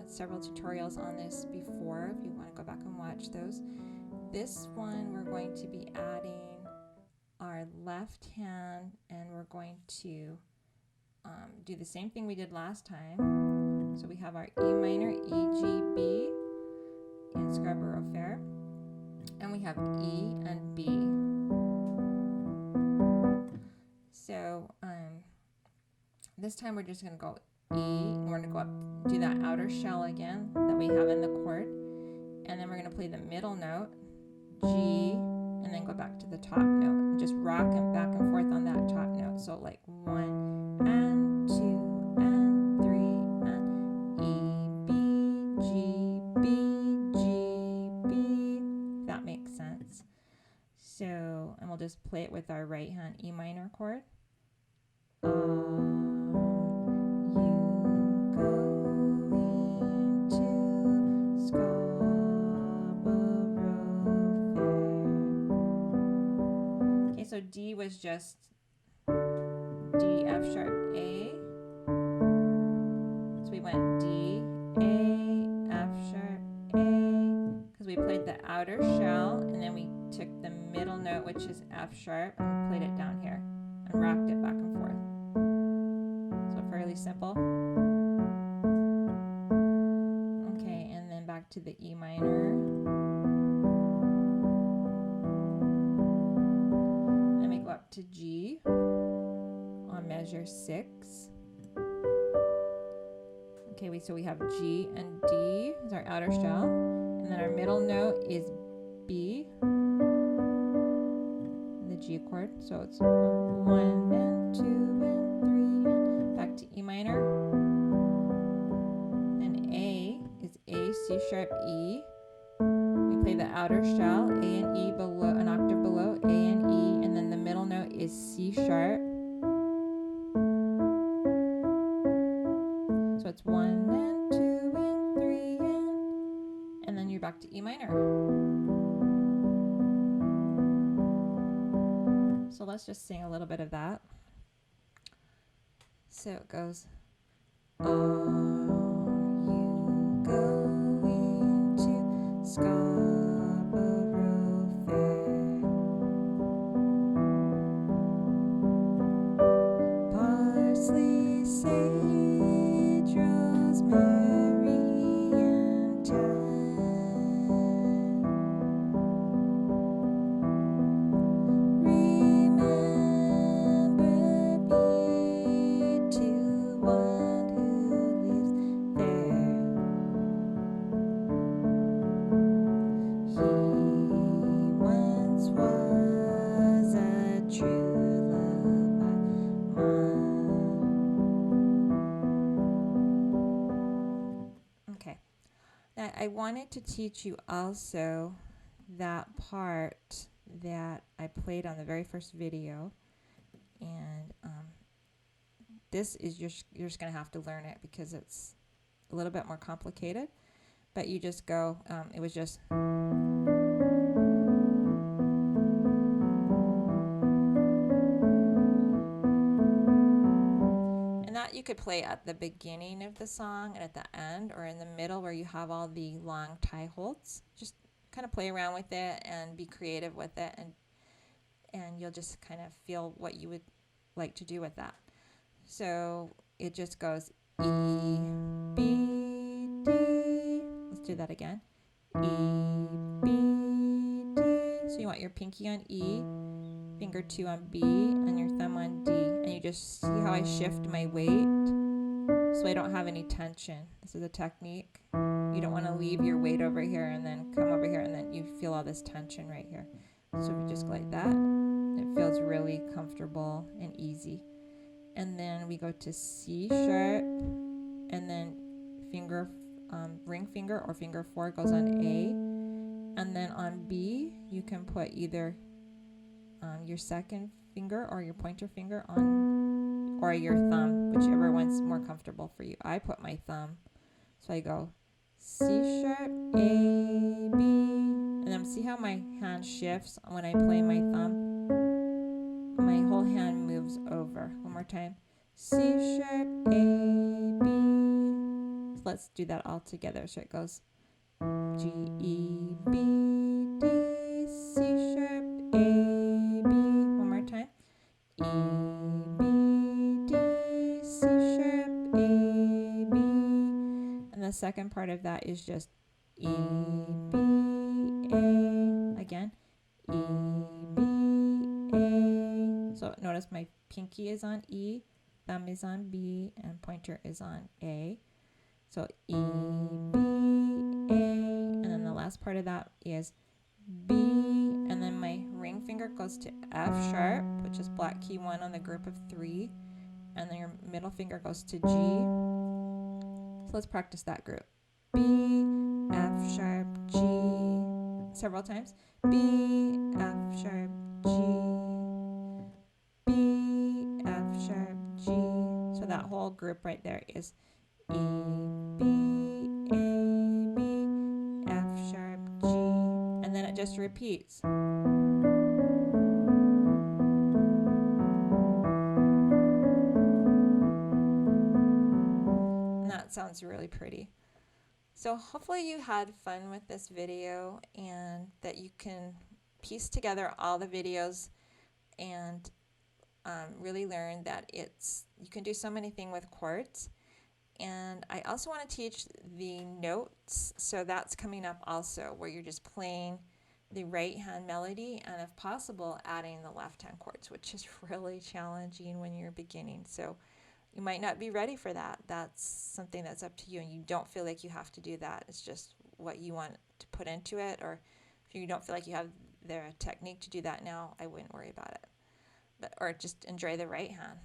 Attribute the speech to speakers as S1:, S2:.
S1: had several tutorials on this before if you want to go back and watch those. This one we're going to be adding our left hand, and we're going to do the same thing we did last time. So we have our E minor, E, G, B in Scarborough Fair, and we have E and B. So this time we're just going to go E, and we're going to go up, do that outer shell again that we have in the chord, and then we're going to play the middle note, G, and then go back to the top note, and just rock it back and forth on that top note. So like 1 and 2 and 3 and E, B, G, B, G, B. If that makes sense. So, and we'll just play it with our right hand E minor chord. So D was just D, F sharp, A. So we went D, A, F sharp, A, because we played the outer shell, and then we took the middle note, which is F sharp, and we played it down here and rocked it back and forth. So fairly simple. Okay, and then back to the E minor. To G on measure 6. Okay, so we have G and D is our outer shell, and then our middle note is B, the G chord. So it's 1 and 2 and 3 and back to E minor. Then A is A, C sharp, E. We play the outer shell, A and E below, an octave below, A and E, and then the middle note is C sharp. So it's 1 and 2 and 3 and then you're back to E minor. So let's just sing a little bit of that. So it goes, are you going to Scarborough Fair? Parsley, sage, rosemary, and thyme. Remember me to one who lives there. He once was a true love of mine. Okay. Now I wanted to teach you also that part that I played on the very first video, and this is you're just gonna have to learn it because it's a little bit more complicated, but you just go, it was just and that you could play at the beginning of the song and at the end, or in the middle where you have all the long tie holds. Just kind of play around with it and be creative with it, and you'll just kind of feel what you would like to do with that. So it just goes E, B, D. Let's do that again. E, B, D. So you want your pinky on E, finger 2 on B, and your thumb on D. And you just see how I shift my weight so I don't have any tension. This is a technique. You don't want to leave your weight over here and then come over here and then you feel all this tension right here. So if you just go like that, it feels really comfortable and easy. And then we go to C sharp, and then finger, ring finger or finger 4 goes on A. And then on B, you can put either your second finger or your pointer finger on, or your thumb, whichever one's more comfortable for you. I put my thumb. So I go C sharp, A, B, and then see how my hand shifts when I play my thumb? My whole hand moves over. One more time. C sharp, A, B. let's do that all together. So it goes G, E, B, D, C sharp, A, B. One more time. E, B, D, C sharp, A, B. And the second part of that is just E, B, A. Again, E, B, A. So notice my pinky is on E, thumb is on B, and pointer is on A. So E, B, A, and then the last part of that is B, and then my ring finger goes to F sharp, which is black key 1 on the group of 3, and then your middle finger goes to G. So let's practice that group. B, F sharp, G, several times. B, F sharp, G, B, F sharp, G. So that whole group right there is E, B, A, B, F sharp, G, and then it just repeats. And that sounds really pretty. So hopefully you had fun with this video and that you can piece together all the videos and really learn that you can do so many things with chords. And I also want to teach the notes, so that's coming up also, where you're just playing the right hand melody and if possible adding the left hand chords, which is really challenging when you're beginning. So you might not be ready for that. That's something that's up to you, and you don't feel like you have to do that. It's just what you want to put into it, or if you don't feel like you have the technique to do that now, I wouldn't worry about it. Or just enjoy the right hand.